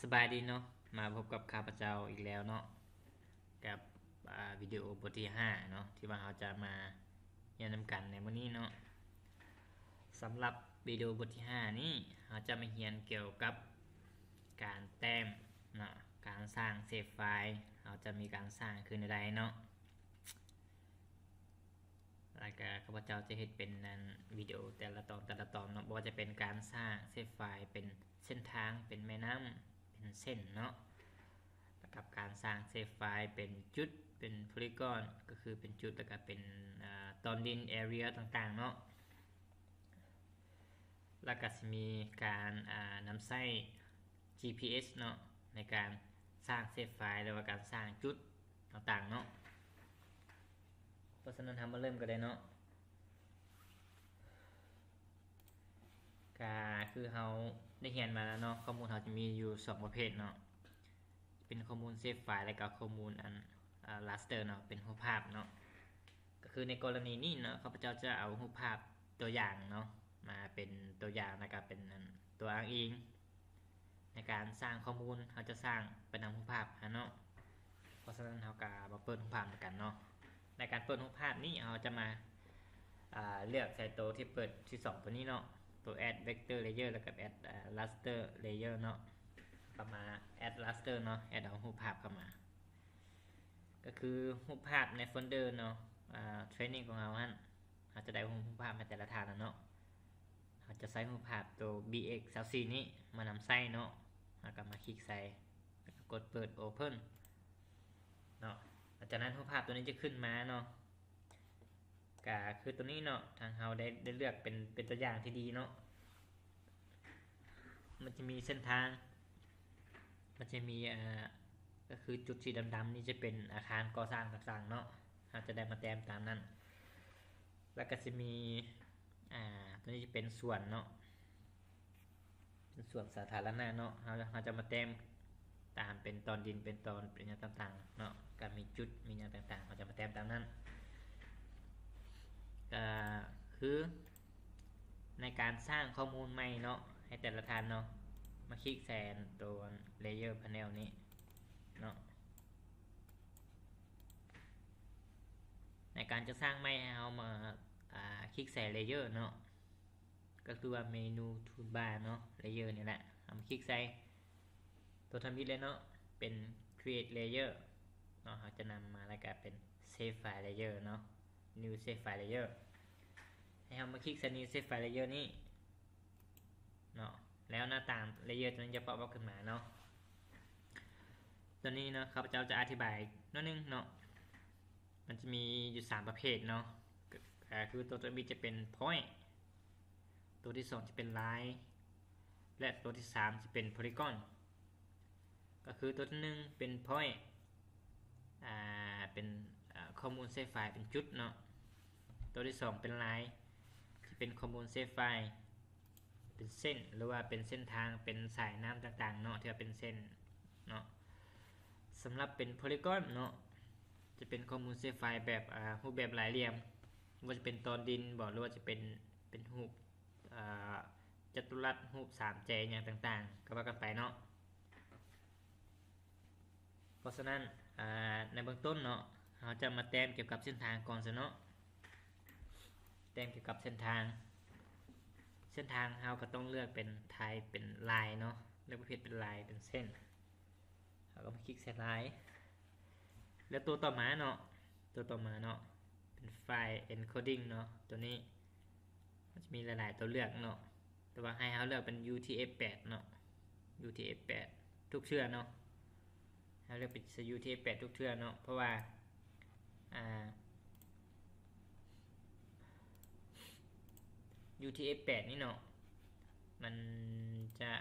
สบายดีเนาะมาพบกับข้าพเจ้าอีกแล้วเนาะกับวิดีโอบทที่5เนาะที่ว่าเราจะมาเรียนนำกันในวันนี้เนาะสำหรับวิดีโอบทที่5นี้เราจะมาเรียนเกี่ยวกับการแต้มเนาะการสร้างเซฟไฟล์เราจะมีการสร้างขึ้นใดเนาะแล้วก็ข้าพเจ้าจะเห็นเป็นวิดีโอแต่ละตอนเนาะว่าจะเป็นการสร้างเซฟไฟล์เป็นเส้นทางเป็นแม่น้ำเป็นเส้นเนาะกับการสร้างเซฟไฟล์เป็นจุดเป็นโพลีกอนก็คือเป็นจุดแล้วก็เป็นตอนดิน area ต่างๆเนาะแล้วก็จะมีการนำใช้ GPS เนาะในการสร้างเซฟไฟล์หรือว่าการสร้างจุดต่างๆเนาะเพราะฉะนั้นทำมาเริ่มกันเลยเนาะก็คือเราได้เรียนมาแล้วเนาะข้อมูลเราจะมีอยู่2ประเภทเนาะเป็นข้อมูลเซฟไฟล์และก็ข้อมูลraster เนาะเป็นรูปภาพเนาะก็คือในกรณีนี้เนาะข้าพเจ้าจะเอารูปภาพตัวอย่างเนาะมาเป็นตัวอย่างนะครับเป็นตัวอ้างอิงในการสร้างข้อมูลเราจะสร้างเป็นรูปภาพเนาะเพราะฉะนั้นเราก็มาเปิดรูปภาพกันเนาะในการเปิดรูปภาพนี้เราจะมาเลือกใส่ตัวที่เปิดที่2ตัวนี้เนาะตัว add vector layer แล้วก็ add raster layer เนาะก็มา add raster เนาะ add เอารูปภาพเข้ามาก็คือรูปภาพในโฟลเดอร์เนาะtraining ของเราเราจะได้รูปภาพมาแต่ละฐานเนาะเราจะใส่รูปภาพตัว bx34 นี้มานำใส่เนาะแล้วก็มาคลิกใส่แล้วก็กดเปิด open เนาะหลังจากนั้นรูปภาพตัวนี้จะขึ้นมาเนาะก็คือตัวนี้เนาะทางเราได้เลือกเป็นตัวอย่างที่ดีเนาะมันจะมีเส้นทางมันจะมีก็คือจุดสีดำๆนี่จะเป็นอาคารก่อสร้างต่างๆเนาะเราจะได้มาแต้มตามนั้นแล้วก็จะมีตัวนี้จะเป็นส่วนเนาะเป็นส่วนสาธารณะเนาะเราจะมาแต้มตามเป็นตอนดินเป็นตอนเป็นอย่างต่างๆเนาะก็มีจุดมีอย่างต่างๆเราจะมาแต้มตามนั้นก็คือในการสร้างข้อมูลใหม่เนาะให้แต่ละฐานเนาะมาคลิกแซนตัว layer panel นี้เนาะในการจะสร้างใหม่ให้เรามาคลิกใส่ layer เนาะก็คือว่าเมนู toolbar เนาะ layer นี่แหละเอามาคลิกใส่ตัวทำมิดเลยเนาะเป็น create layer เนาะเราจะนำมาแล้วก็เป็น save file layer เนาะ new save file layer ให้เรามาคลิกใส่ new save file layer นี้เนาะแล้วหน้าต่าง layer ตัวนี้จะป๊อปขึ้นมาเนาะตัวนี้เนาะข้าพเจ้าจะอธิบายนิดนึงเนาะมันจะมีอยู่3ประเภทเนาะคือตัวบิจะเป็น point ตัวที่2จะเป็น line และตัวที่3จะเป็น polygon ก็คือตัวที่1เป็น point เป็นข้อมูลเซฟไฟล์เป็นจุดเนาะตัวที่2เป็น line ที่เป็นข้อมูลเซฟไฟล์เป็นเส้นหรือว่าเป็นเส้นทางเป็นสายน้ำต่างๆเนาะที่เป็นเส้นเนาะสำหรับเป็น polygon เนาะจะเป็นข้อมูลเซฟไฟล์แบบรูปแบบหลายเหลี่ยมว่าจะเป็นตอนดินบอกหรือว่าจะเป็นรูปจัตุรัสรูป3 แฉกอย่างต่างๆก็ว่ากันไปเนาะเพราะฉะนั้นในเบื้องต้นเนาะเราจะมาแต้มเกี่ยวกับเส้นทางก่อนซะเนาะแต้มเกี่ยวกับเส้นทางเราก็ต้องเลือกเป็นไทป์เป็นลายเนาะเลือกประเภทเป็นลายเป็นเส้นเราก็มาคลิกใส่ลายแล้วตัวต่อมาเนาะเป็นไฟล์ encoding เนาะตัวนี้มันจะมีหลายๆตัวเลือกเนาะแต่ว่าให้เราเลือกเป็น UTF-8 เนาะ UTF-8 ทุกเชื่อเนาะเราเลือกเป็น UTF-8 ทุกเชื่อเนาะเพราะว่าUTF-8 นี่เนาะมันจะ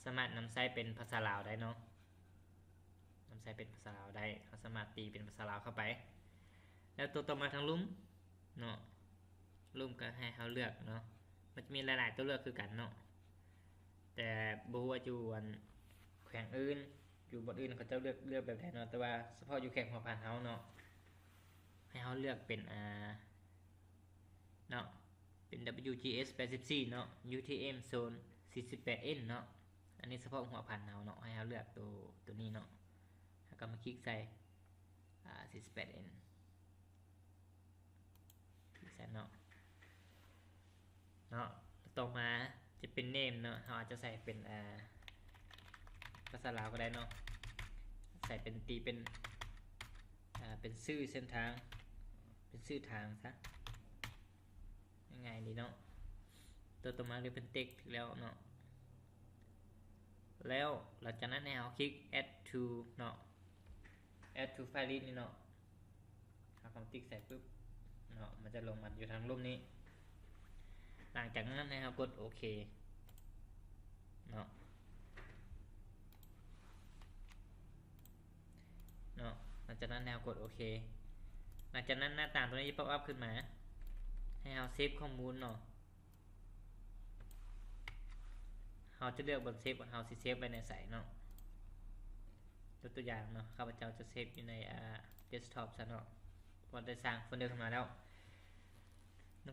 สามารถนำใช้เป็นภาษาลาวได้เนาะนำใช้เป็นภาษาลาวได้เราสามารถตีเป็นภาษาลาวเข้าไปแล้วตัวต่อมาทางลุ่มเนาะลุ่มก็ให้เขาเลือกเนาะมันจะมีหลายๆตัวเลือกคือกันเนาะแต่บ่ว่าอยู่แขวงอื่นอยู่บนอื่นเขาจะเลือกแบบไหนเนาะแต่ว่าเฉพาะอยู่แขวงหัวผ่านเฮาเนาะให้เขาเลือกเป็นเนาะเป็น WGS 84เนาะ UTM Zone 48N เนาะ อันนี้เฉพาะหัวพันธุ์เนาะให้เราเลือกตัวนี้เนาะแล้วก็มาคลิกใส่48N คลิกใส่เนาะต่อมาจะเป็น name เนาะเราอาจจะใส่เป็นภาษาลาวก็ได้เนาะใส่เป็นตีเป็นชื่อเส้นทางเป็นชื่อทางซะง่ายๆดีเนาะต่อมาเรียกเป็น text แล้วเนาะแล้วหลังจากนั้นเราคลิก add to เนาะ add to file list นี่เนาะเอาคำติ๊กใส่ปุ๊บเนาะมันจะลงมาอยู่ทางรูปนี้หลังจากนั้นเรากดโอเคเนาะหลังจากนั้นเรากดโอเคหลังจากนั้นหน้าต่างตัวนี้จะป๊อปอัพขึ้นมาให้เราเซฟข้อมูลเนาะเราจะเลือกบนเซฟเราสิเซฟไว้ในใส่เนาะตัวอย่างเนาะข้าพเจ้าจะเซฟอยู่ในdesktop ซะเนาะพอได้สร้างโฟลเดอร์ขึ้นมาแล้ว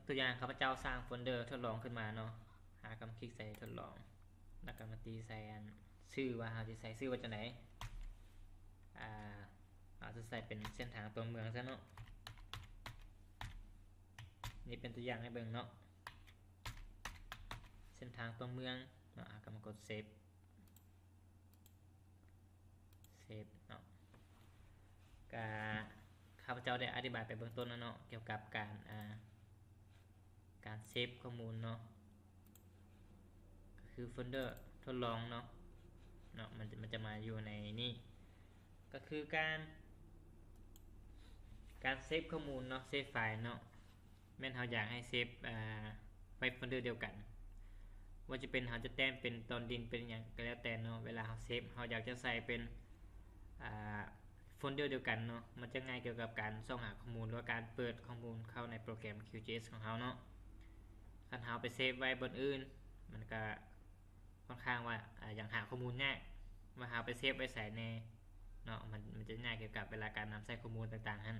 ตัวอย่างข้าพเจ้าสร้างโฟลเดอร์ทดลองขึ้นมาเนาะหากำคลิกใส่ทดลองแล้วก็มาตีใส่ชื่อว่าเราจะใส่ชื่อว่าจะไหนเราจะใส่เป็นเส้นทางตัวเมืองซะเนาะนี่เป็นตัวอย่างให้เบิ่งเนาะเส้นทางตัวเมืองเนาะก็มากดเซฟเนาะข้าพเจ้าได้อธิบายไปเบื้องต้นแล้วเนาะเกี่ยวกับการเซฟข้อมูลเนาะก็คือโฟลเดอร์ทดลองเนาะมันจะมาอยู่ในนี่ก็คือการเซฟข้อมูลเนาะเซฟไฟล์เนาะแม้นเราอยากให้เซฟไว้โฟลเดอร์เดียวกันว่าจะเป็นเราจะแต้มเป็นตอนดินเป็นอย่างก็แล้วแต่เนาะเวลาเราเซฟเราอยากจะใส่เป็นโฟลเดอร์เดียวกันเนาะมันจะง่ายเกี่ยวกับการส่องหาข้อมูลหรือว่าการเปิดข้อมูลเข้าในโปรแกรม QGIS ของเราเนาะถ้าเราไปเซฟไว้บนอื่นมันก็ค่อนข้างว่าอย่างหาข้อมูลง่ายว่าเราไปเซฟไว้ใส่ในเนาะมันจะง่ายเกี่ยวกับเวลาการนำใส่ข้อมูลต่างๆนั่น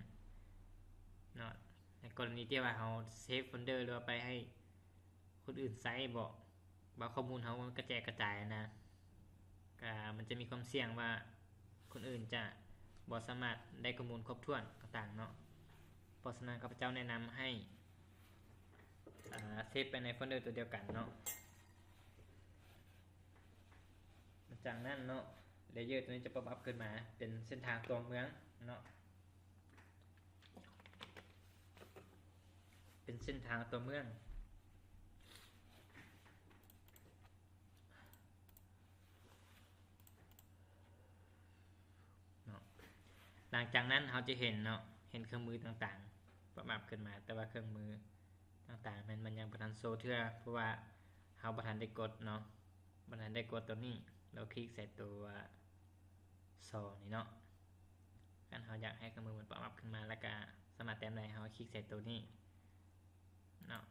เนาะในกรณีที่ว่าเราเซฟโฟลเดอร์หรือว่าไปให้คนอื่นใช้บอกว่าข้อมูลเรากระจายนะมันจะมีความเสี่ยงว่าคนอื่นจะบ่สามารถได้ข้อมูลครบถ้วนต่างๆเนาะเพราะฉะนั้นข้าพเจ้าแนะนำให้เซฟไปในโฟลเดอร์ตัวเดียวกันเนาะจากนั้นเนาะเลเยอร์ตัวนี้จะป๊อปอัพขึ้นมาเป็นเส้นทางตัวเมืองเนาะเป็นเส้นทางตัวเมืองหลังจากนั้นเราจะเห็นเนาะเห็นเครื่องมือต่างๆป๊อปอัพขึ้นมาแต่ว่าเครื่องมือต่างๆมันยังบ่ทันโซเทื่อเพราะว่าเราบ่ทันได้กดเนาะบ่ทันได้กดตัวนี้เราคลิกใส่ตัวโซนี่เนาะกันเราอยากให้เครื่องมือมันป๊อปอัพขึ้นมาแล้วก็สามารถแต้มได้เราคลิกใส่ตัวนี้เนาะ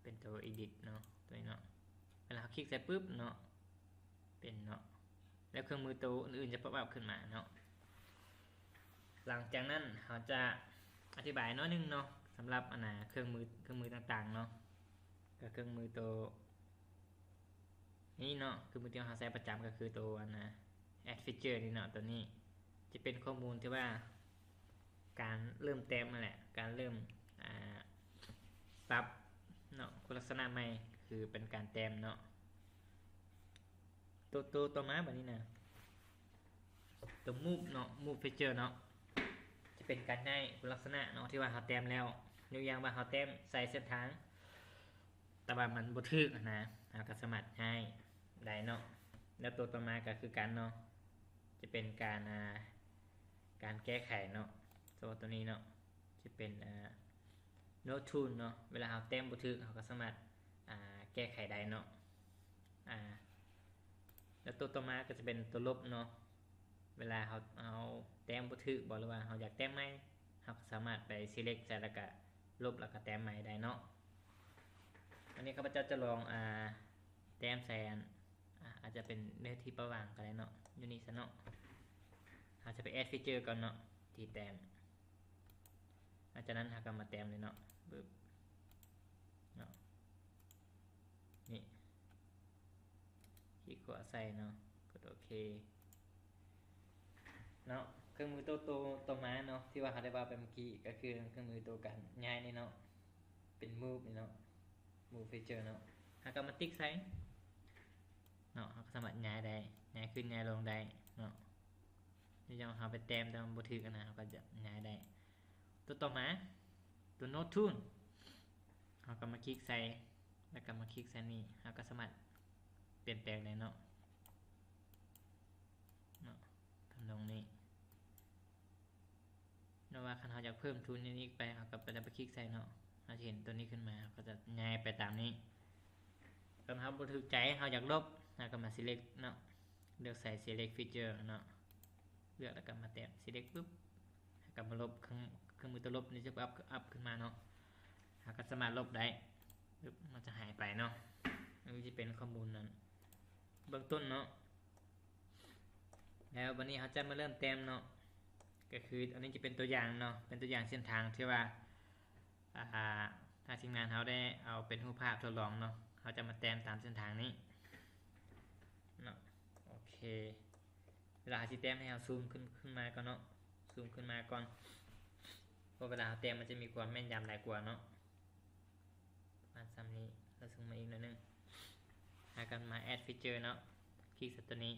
เป็นตัว edit เนาะตัวนี้เนาะเวลาเราคลิกใส่ปุ๊บเนาะเป็นเนาะแล้วเครื่องมือตัวอื่นๆจะป๊อปอัพขึ้นมาเนาะหลังจากนั้นเราจะอธิบายน้อยนึงเนาะสำหรับเครื่องมือต่างๆเนาะก็เครื่องมือตัวนี้เนาะคือมือที่เราใช้ประจำก็คือตัวadd feature นี่เนาะตัวนี้จะเป็นข้อมูลที่ว่าการเริ่มแต้มนั่นแหละการเริ่มปรับเนาะคุณลักษณะใหม่คือเป็นการแต้มเนาะตัวมาแบบนี้นะตัว move เนาะ move feature เนาะจะเป็นการให้คุณลักษณะเนาะที่ว่าเราแต้มแล้วยกอย่างว่าเราแต้มใส่เส้นทางแต่ว่ามันบ่ถึกนะเราก็สามารถให้ได้เนาะแล้วตัวต่อมาก็คือการเนาะจะเป็นการแก้ไขเนาะตัวนี้เนาะจะเป็นno tool เนาะเวลาเราแต้มบ่ถึกเราก็สามารถแก้ไขได้เนาะแล้วตัวต่อมาก็จะเป็นตัวลบเนาะเวลาเราแต้มบ่ถึกบอกเลยว่าเราอยากแต้มใหม่เราสามารถไป select ใส่แล้วก็ลบแล้วก็แต้มใหม่ได้เนาะอันนี้ข้าพเจ้าจะลองแต้มใส่อาจจะเป็นเนื้อที่ประว่างก็ได้เนาะอยู่นี่ซะเนาะเราจะไป add feature ก่อนเนาะที่แต้มหลังจากนั้นเราก็มาแต้มเลยเนาะปึ๊บเนาะนี่ คลิกขวาใส่เนาะกดโอเคเนาะเครื่องมือตัวมาเนาะที่ว่าเขาได้ว่าไปเมื่อกี้ก็คือเครื่องมือตัวกันย้ายนี่เนาะเป็น move นี่เนาะ move feature เนาะหากมาติ๊กใส่เนาะเขาสามารถย้ายได้ย้ายขึ้นย้ายลงได้เนาะนี่จะเอาไปแต้มแต่มันบ่ถือกันนะเขาก็จะย้ายได้ตัวต่อมาตัว node tool เขาก็มาคลิกใส่แล้วก็มาคลิกใส่นี่เขาก็สามารถเปลี่ยนแปลงได้เนาะทำตรงนี้เนาะว่าคันเขาอยากเพิ่มทุนนี้ไปเขาก็ไปคลิกใส่เนาะเขาจะเห็นตัวนี้ขึ้นมาก็จะย้ายไปตามนี้คันเขาบ่ถูกใจเขาอยากลบเขาก็มา select เนาะเลือกใส่ select feature เนาะเลือกแล้วก็มาแตะ select ปุ๊บก็มาลบเครื่องมือตัวลบนี่จะอัพขึ้นมาเนาะเขาก็สามารถลบได้ปุ๊บมันจะหายไปเนาะนี่จะเป็นข้อมูลนั้นเบื้องต้นเนาะแล้ววันนี้เขาจะมาเริ่มเต็มเนาะก็คืออันนี้จะเป็นตัวอย่างเนาะเป็นตัวอย่างเส้นทางที่ว่าถ้าทีมงานเขาได้เอาเป็นรูปภาพทดลองเนาะเขาจะมาเต็มตามเส้นทางนี้เนาะโอเคเวลาที่เต็มให้เราซูมขึ้นมาก่อนเนาะซูมขึ้นมาก่อนเพราะเวลาเต็มมันจะมีความแม่นยำหลายกว่าเนาะมาซ้ำนี้เราซูมมาอีกหน่อยนึงหากันมา add feature เนาะคลิกตัวนี้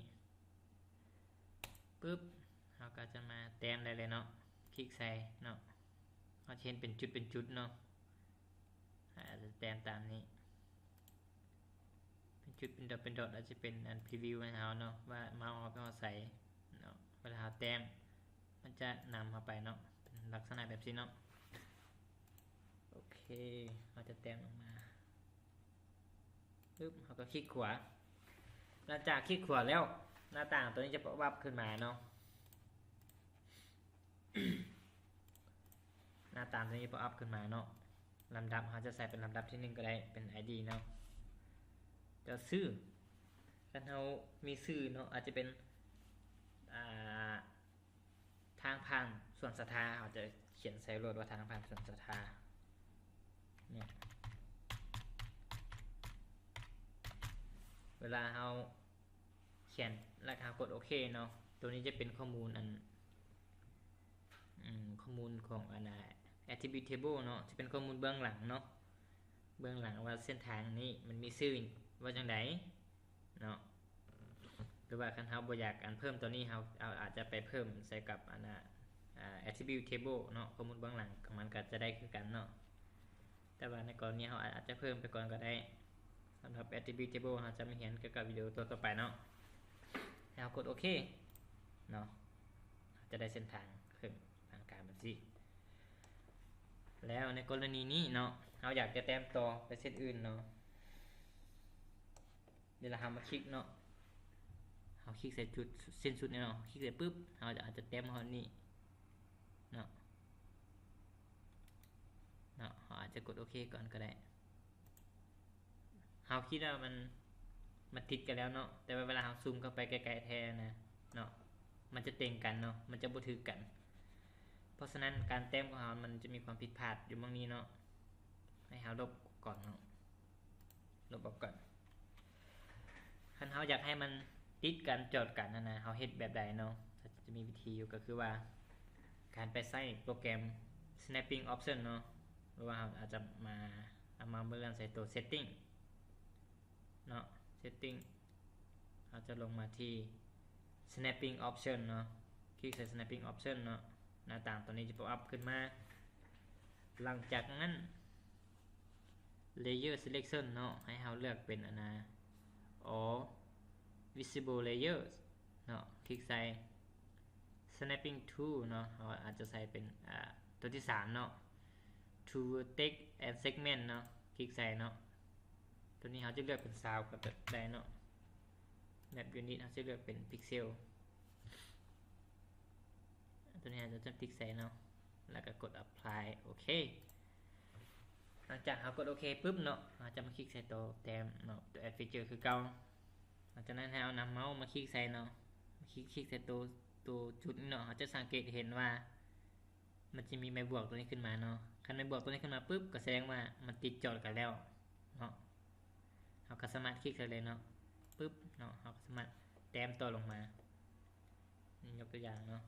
ปุ๊บเราก็จะมาแต้มได้เลยเนาะคลิกใส่เนาะเราเช่นเป็นจุดเนาะอาจจะแต้มตามนี้เป็นจุดเป็นดอทอาจจะเป็นอันพรีวิวให้เราเนาะว่ามาเอาไปใส่เนาะเวลาเราแต้มมันจะนำเข้าไปเนาะเป็นลักษณะแบบนี้เนาะโอเคเราจะแต้มลงมาปุ๊บเราก็คลิกขวาหลังจากคลิกขวาแล้วหน้าต่างตัวนี้จะป๊อปอัพขึ้นมาเนาะ หน้าต่างตัวนี้ป๊อปอัพขึ้นมาเนาะลำดับเขาจะใส่เป็นลำดับที่1ก็ได้เป็น ID เนาะจะชื่อถ้าเรามีชื่อเนาะอาจจะเป็นทางผ่านส่วนศรัทธาเขาจะเขียนใส่รถว่าทางผ่านส่วนศรัทธาเนี่ยเวลาเราเขียนแล้วเรากดโอเคเนาะตัวนี้จะเป็นข้อมูลข้อมูลของattribute table เนาะจะเป็นข้อมูลเบื้องหลังเนาะเบื้องหลังว่าเส้นทางนี้มันมีชื่อว่าจังไดเนาะหรือว่าคันเฮาบ่อยากเพิ่มตัวนี้เฮาอาจจะไปเพิ่มใส่กับattribute table เนาะข้อมูลเบื้องหลังของมันก็จะได้คือกันเนาะแต่ว่าในกรณีเฮาอาจจะเพิ่มไปก่อนก็ได้สำหรับ attribute table เฮาจะมาเห็นเกี่ยวกับวิดีโอตัวต่อไปเนาะให้เฮากดโอเคเนาะจะได้เส้นทางขึ้นทางการแบบนี้แล้วในกรณีนี้เนาะเราอยากจะแต้มต่อไปเส้นอื่นเนาะเดี๋ยวเรามาคลิกเนาะเราคลิกใส่จุดเส้นสุดเนาะคลิกใส่ปุ๊บเราอาจจะแต้มเขานี่เนาะเราอาจจะกดโอเคก่อนก็ได้เราคิดว่ามันติดกันแล้วเนาะแต่เวลาเราซูมเข้าไปไกลๆแทนนะเนาะมันจะเต็งกันเนาะมันจะบ่ถือกันเพราะฉะนั้นการแต้มของเรามันจะมีความผิดพลาดอยู่บางนี้เนาะให้เราลบก่อนเนาะลบออกก่อนคันเราอยากให้มันติดกันจดกันนะเราเฮ็ดแบบใดเนาะจะมีวิธีอยู่ก็คือว่าการไปใส่โปรแกรม snapping option เนาะหรือว่าเราอาจจะมาเลื่อนใส่ตัว setting เนาะ setting เราจะลงมาที่ snapping option เนาะคลิกใส่ snapping option เนาะหน้าต่างตัวนี้จะป๊อปอัพขึ้นมาหลังจากนั้น layer selection เนาะให้เราเลือกเป็นall visible layers เนาะคลิกใส่ snapping to เนาะเราอาจจะใส่เป็นตัวที่3เนาะ to vertex and segment เนาะคลิกใส่เนาะตัวนี้เราจะเลือกเป็น sound กับแบบใดเนาะแบบ unit เราจะเลือกเป็น pixel ตัวนี้เราจะติ๊กใส่เนาะแล้วก็กด apply โอเคหลังจากเรากดโอเคปุ๊บเนาะเราจะมาคลิกใส่ตัวแต้มเนาะตัว add feature คือเก่าหลังจากนั้นให้เอานำเมาส์มาคลิกใส่เนาะคลิกใส่ตัวจุดนี้เนาะเราจะสังเกตเห็นว่ามันจะมีไม้บวกตัวนี้ขึ้นมาเนาะคันไม้บวกตัวนี้ขึ้นมาปุ๊บก็แสดงว่ามันติดจอดกันแล้วเนาะเราก็สามารถคลิกใส่เลยเนาะ ปึ๊บเนาะเราก็สามารถแต้มต่อลงมานี่ยกตัวอย่างเนาะ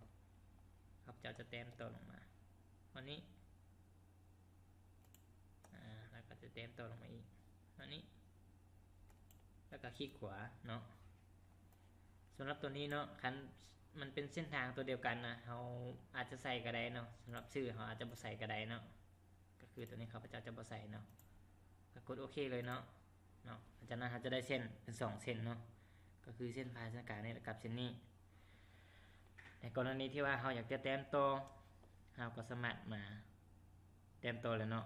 ข้าพเจ้าจะแต้มต่อลงมาวันนี้แล้วก็จะแต้มต่อลงมาอีกวันนี้แล้วก็คลิกขวาเนาะสำหรับตัวนี้เนาะคันมันเป็นเส้นทางตัวเดียวกันนะเราอาจจะใส่ก็ได้เนาะสำหรับชื่อเราอาจจะบ่ใส่ก็ได้เนาะก็คือตัวนี้ข้าพเจ้าจะบ่ใส่เนาะก็กดโอเคเลยเนาะจากนั้นเราจะได้เส้นเป็น2เส้นเนาะก็คือเส้นผ่านศูนย์กลางนี่กับเส้นนี้ในกรณีที่ว่าเราอยากจะแต้มต่อเราก็สามารถมาแต้มต่อเลยเนาะ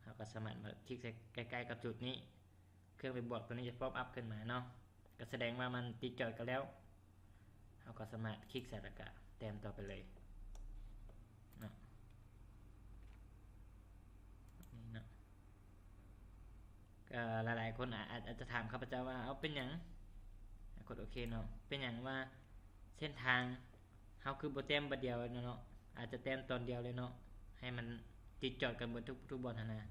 เราก็สามารถมาคลิกใกล้ๆกับจุดนี้เครื่องไปบวกตัวนี้จะป๊อปอัพขึ้นมาเนาะก็แสดงว่ามันติดจอดกันแล้วเราก็สามารถคลิกใส่แล้วก็แต้มต่อไปเลยเนาะนี่เนาะก็หลายๆคนอาจจะถามข้าพเจ้าว่าเอาเป็นอย่างกดโอเคเนาะเป็นอย่างว่าเส้นทางเขาคือโปรแกรมบัดเดียวเนาะอาจจะแต้มตอนเดียวเลยเนาะให้มันติดจอดกันหมดทุกบอลนะ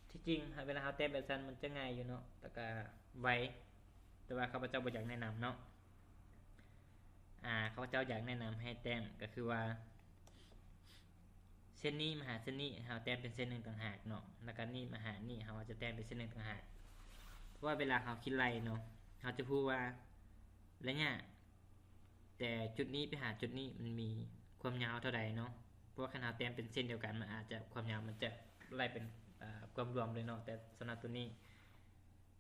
ที่จริงเวลาเขาแต้มแบบนั้นมันจะง่ายอยู่เนาะแต่ก็ไวแต่ว่าข้าพเจ้าบ่อยากแนะนำเนาะข้าพเจ้าอยากแนะนำให้แต้มก็คือว่าเส้นนี้มาหาเส้นนี้เราแต้มเป็นเส้นหนึ่งต่างหากเนาะแล้วก็นี่มาหานี่เราจะแต้มเป็นเส้นหนึ่งต่างหากเพราะว่าเวลาเราคิดไล่เนาะเราจะพูดว่าระยะแต่จุดนี้ไปหาจุดนี้มันมีความยาวเท่าใดเนาะเพราะว่าขนาดแต้มเป็นเส้นเดียวกันมันอาจจะความยาวมันจะไล่เป็นความรวมเลยเนาะแต่สำหรับตัวนี้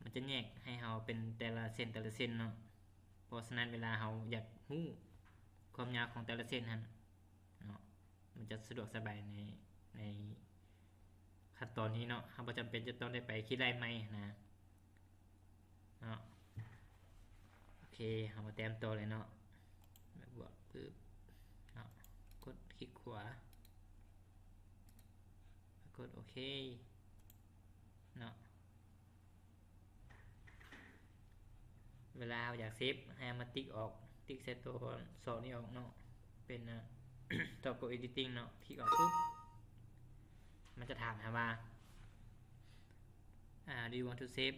มันจะแยกให้เราเป็นแต่ละเส้นเนาะเพราะฉะนั้นเวลาเราอยากรู้ความยาวของแต่ละเส้นนั้นเนาะมันจะสะดวกสบายในขั้นตอนนี้เนาะเราบ่จำเป็นจะต้องได้ไปคิดไล่ใหม่นะเนาะโอเคเรามาแต้มตัวเลยเนาะบวกปึ๊บเนาะกดคลิกขวากดโอเคเนาะเวลาเราอยากเซฟให้มาติ๊กออกติ๊กเซตตัวสองนี้ออกเนาะเป็นตัวกด editing เนาะคลิกออกปุ๊บมันจะถามว่าdo you want to save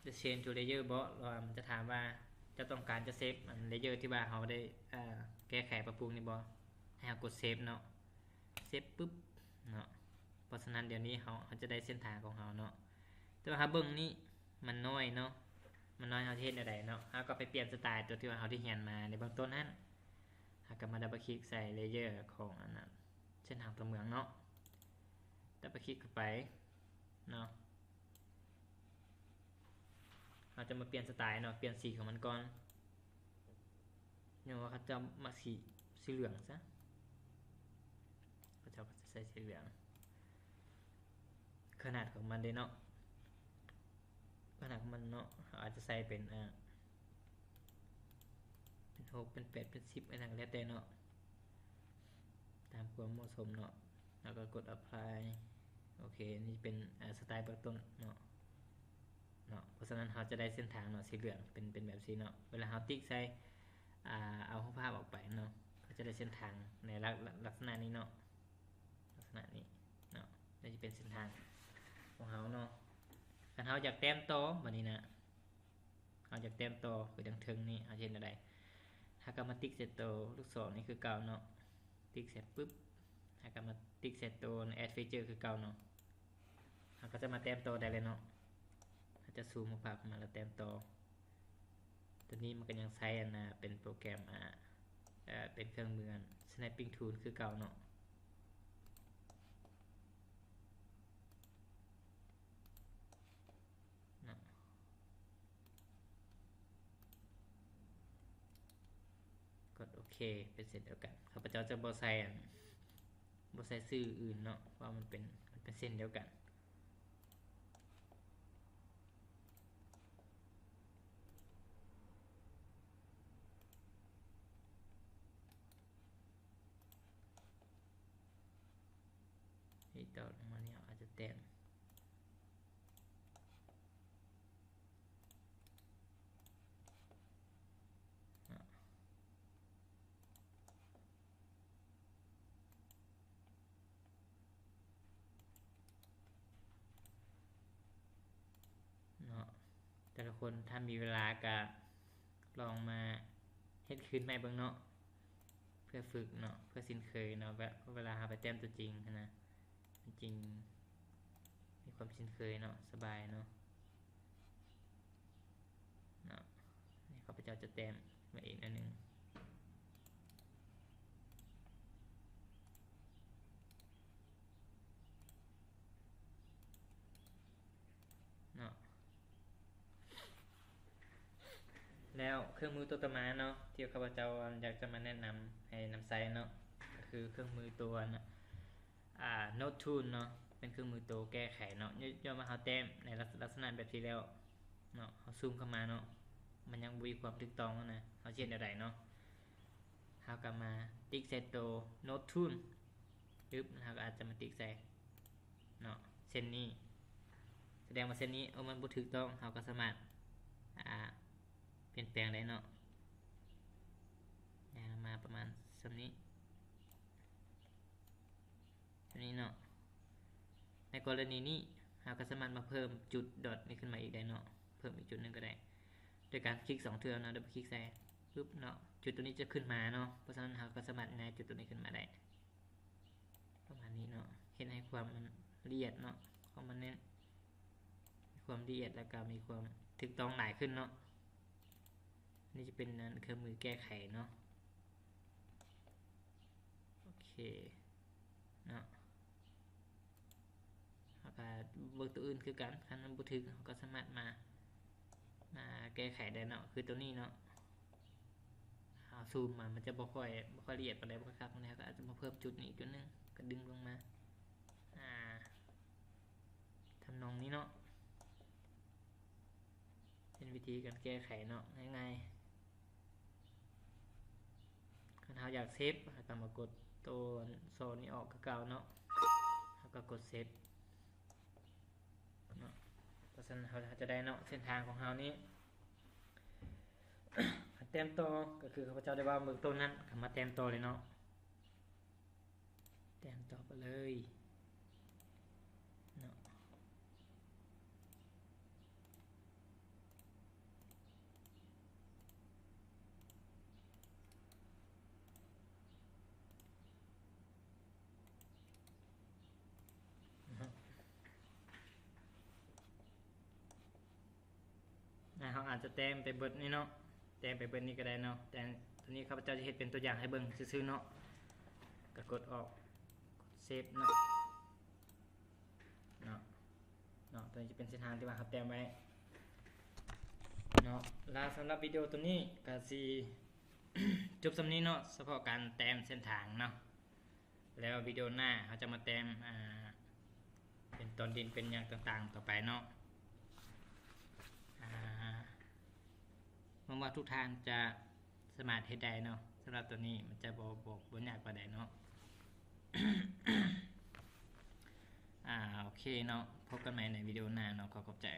the change to layer บ่มันจะถามว่าจะต้องการจะเซฟเลเยอร์ที่ว่าเราได้แก้ไขปรับปรุงนี่บ่ให้เรากดเซฟเนาะเซฟปุ๊บเนาะเพราะฉะนั้นเดี๋ยวนี้เราจะได้เส้นทางของเราเนาะแต่ว่าเบิ่งนี่มันน้อยเนาะมันน้อยเราเฮ็ดได้เนาะเราก็ไปเปลี่ยนสไตล์ตัวที่ว่าเราที่เรียนมาในเบื้องต้นนั้นเราก็มาดับเบิลคลิกใส่เลเยอร์ของอันนั้นเส้นทางตัวเมืองเนาะดับเบิลคลิกเข้าไปเนาะเราจะมาเปลี่ยนสไตล์เนาะเปลี่ยนสีของมันก่อนเนี่ยว่าเขาจะมาสีเหลืองซะเขาจะใส่สีเหลืองขนาดของมันเลยเนาะขนาดของมันเนาะเราอาจจะใส่เป็น6เป็น8เป็น10อะไรแล้วแต่เนาะตามความเหมาะสมเนาะแล้วก็กด apply โอเคนี่เป็นสไตล์เบื้องต้นเนาะเพราะฉะนั้นเราจะได้เส้นทางเนาะสีเหลืองเป็นแบบนี้เนาะเวลาเราติ๊กใส่เอาภาพออกไปเนาะก็จะได้เส้นทางในลักษณะนี้เนาะลักษณะนี้เนาะนี่จะเป็นเส้นทางของเราเนาะถ้าเราอยากแต้มต่อแบบนี้นะเราอยากแต้มต่อคือดังเทิงนี่เราเห็นอะไรถ้าก็มาติ๊กเสร็จตัวลูกศรนี่คือเก่าเนาะติ๊กเสร็จปุ๊บถ้าก็มาติ๊กเสร็จตัว add feature คือเก่าเนาะเราก็จะมาแต้มต่อได้เลยเนาะจะซูมภาพมาแล้วแต้มต่อตัวนี้มันก็ยังใช้เป็นโปรแกรมเป็นเครื่องมือ snapping tool คือเก่าเนาะกดโอเคเป็นเสร็จแล้วกันข้าพเจ้าจะบ่ใส่ชื่ออื่นเนาะว่ามันเป็นเส้นเดียวกันต่อลงมาเนี่ยอาจจะแต้มเนา แต่ละคนถ้ามีเวลาก็ลองมาเฮ็ดคืนใหม่เบิ่งเนาะเพื่อฝึกเนาะเพื่อสิ้นเคยเนาะแบบเวลาหาไปแต้มตัวจริงนะจริงมีความสิ้นเคยเนาะสบายเนาะนี่ข้าพเจ้าจะแต้มมาอีกอันนึงเนาะแล้วเครื่องมือตัวต่อมาเนาะที่ข้าพเจ้าอยากจะมาแนะนำให้นำใช้เนาะก็คือเครื่องมือตัวนะNote Tool เนาะเป็นเครื่องมือตัวแก้ไขเนาะย่อมาเฮาแต้มในลักษณะแบบที่แล้วเนาะเฮาซูมเข้ามาเนาะมันยังบ่มีความถูกต้องนะเฮาเฮ็ดได้เนาะเฮาก็มาติ๊กใส่ตัว Note Tool ปึ๊บเฮาก็อาจจะมาติ๊กใส่เนาะเส้นนี้แสดงว่าเส้นนี้มันบ่ถูกต้องเฮาก็สามารถเปลี่ยนแปลงได้เนาะย้ายมาประมาณส่ำนี้เนาะในกรณีนี้เราก็สามารถมาเพิ่มจุดดอทนี้ขึ้นมาอีกได้เนาะเพิ่มอีกจุดนึงก็ได้โดยการคลิก2เทื่อเนาะดับเบิลคลิกใส่ปึ๊บเนาะจุดตัวนี้จะขึ้นมาเนาะเพราะฉะนั้นเราก็สามารถย้ายจุดตัวนี้ขึ้นมาได้ประมาณนี้เนาะเห็นให้ความมันละเอียดเนาะของมันเน้นมีความละเอียดแล้วก็มีความถูกต้องหลายขึ้นเนาะนี่จะเป็นเครื่องมือแก้ไขเนาะโอเคเนาะเบิกตัวอื่นคือกันคันมันบ่ถึกก็สามารถมาแก้ไขได้เนาะคือตัวนี้เนาะเอาซูมมันจะบ่ค่อยละเอียดปานใดบ่ค่อยคักปานใดก็อาจจะมาเพิ่มจุดนี้จุดนึงก็ดึงลงมาทำนองนี้เนาะเป็นวิธีการแก้ไขเนาะง่ายๆคันเฮาอยากเซฟก็มากดตัวโซนนี้ออกคือเก่าเนาะแล้วก็กดเซฟเพราะฉะนั้นเราจะได้เนาะเส้นทางของเรานี้ แต้มต่อก็คือข้าพเจ้าได้ว่าเบื้องต้นนั้นมาแต้มต่อเลยเนาะแต้มต่อไปเลยเนาะเขาอาจจะแต้มไปเบิดนี่เนาะแต้มไปเบิดนี่ก็ได้เนาะแต่ตัวนี้ข้าพเจ้าจะเฮ็ดเป็นตัวอย่างให้เบิ่งซื่อๆเนาะก็กดออกกดเซฟเนาะตัวนี้จะเป็นเส้นทางที่ว่าเขาแต้มไว้เนาะแล้วสำหรับวิดีโอตัวนี้ก็สิจบสำนี้เนาะเฉพาะการแต้มเส้นทางเนาะแล้ววิดีโอหน้าเขาจะมาแต้มเป็นตอนดินเป็นอย่างต่างๆต่อไปเนาะหวังว่าทุกท่านจะสามารถเฮ็ดได้เนาะสำหรับตัวนี้มันจะบ่ยากปานใดเนาะ โอเคเนาะพบกันใหม่ในวิดีโอหน้าเนาะขอบใจ